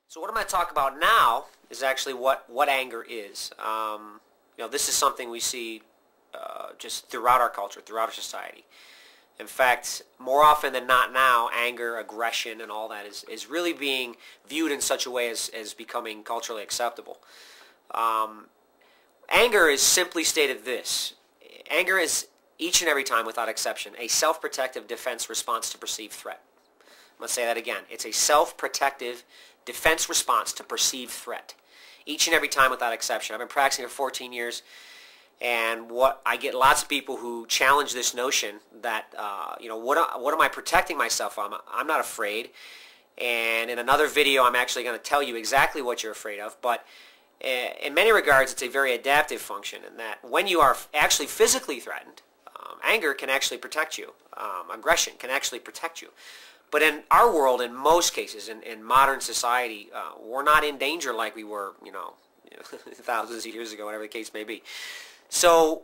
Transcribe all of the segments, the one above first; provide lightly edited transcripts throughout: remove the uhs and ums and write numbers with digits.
So what I'm going to talk about now is actually what anger is. This is something we see just throughout our culture, throughout our society. In fact, more often than not now, anger, aggression, and all that is really being viewed in such a way as becoming culturally acceptable. Anger is simply stated this. Anger is each and every time, without exception, a self-protective defense response to perceived threat. I'm going to say that again. It's a self-protective defense response to perceived threat. Each and every time, without exception. I've been practicing for 14 years, and I get lots of people who challenge this notion that, what am I protecting myself from? I'm not afraid. And in another video, I'm actually going to tell you exactly what you're afraid of. But in many regards, it's a very adaptive function in that when you are actually physically threatened, anger can actually protect you. Aggression can actually protect you. But in our world, in most cases, in modern society, we're not in danger like we were, thousands of years ago, whatever the case may be. So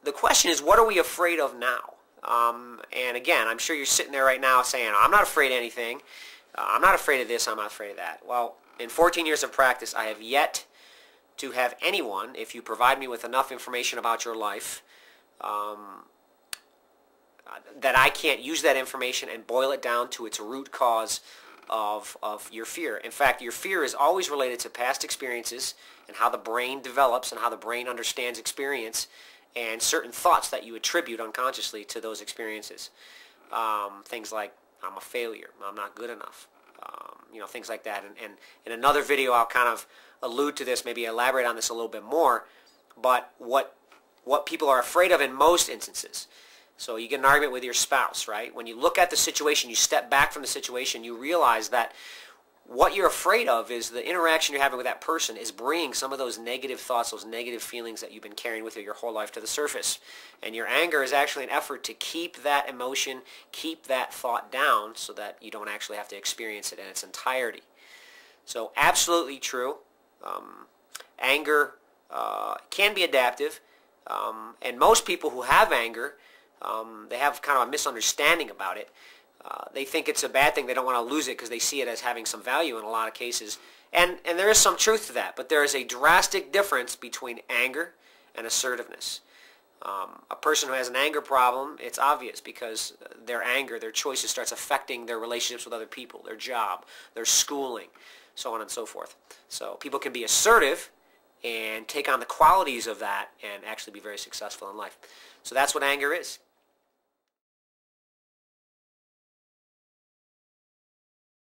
the question is, what are we afraid of now? And again, I'm sure you're sitting there right now saying, I'm not afraid of anything. I'm not afraid of this. I'm not afraid of that. Well, in 14 years of practice, I have yet to have anyone, if you provide me with enough information about your life, that I can't use that information and boil it down to its root cause of your fear. In fact, your fear is always related to past experiences and how the brain develops and how the brain understands experience and certain thoughts that you attribute unconsciously to those experiences. Things like, I'm a failure, I'm not good enough, things like that. And in another video, I'll kind of allude to this, maybe elaborate on this a little bit more, but what people are afraid of in most instances. So you get an argument with your spouse, right? When you look at the situation, you step back from the situation, you realize that what you're afraid of is the interaction you're having with that person is bringing some of those negative thoughts, those negative feelings that you've been carrying with you your whole life to the surface. And your anger is actually an effort to keep that emotion, keep that thought down so that you don't actually have to experience it in its entirety. So absolutely true. Anger can be adaptive. And most people who have anger, they have kind of a misunderstanding about it. They think it's a bad thing. They don't want to lose it because they see it as having some value in a lot of cases. And there is some truth to that, but there is a drastic difference between anger and assertiveness. A person who has an anger problem, it's obvious because their anger, their choices starts affecting their relationships with other people, their job, their schooling, so on and so forth. So people can be assertive and take on the qualities of that and actually be very successful in life. So that's what anger is.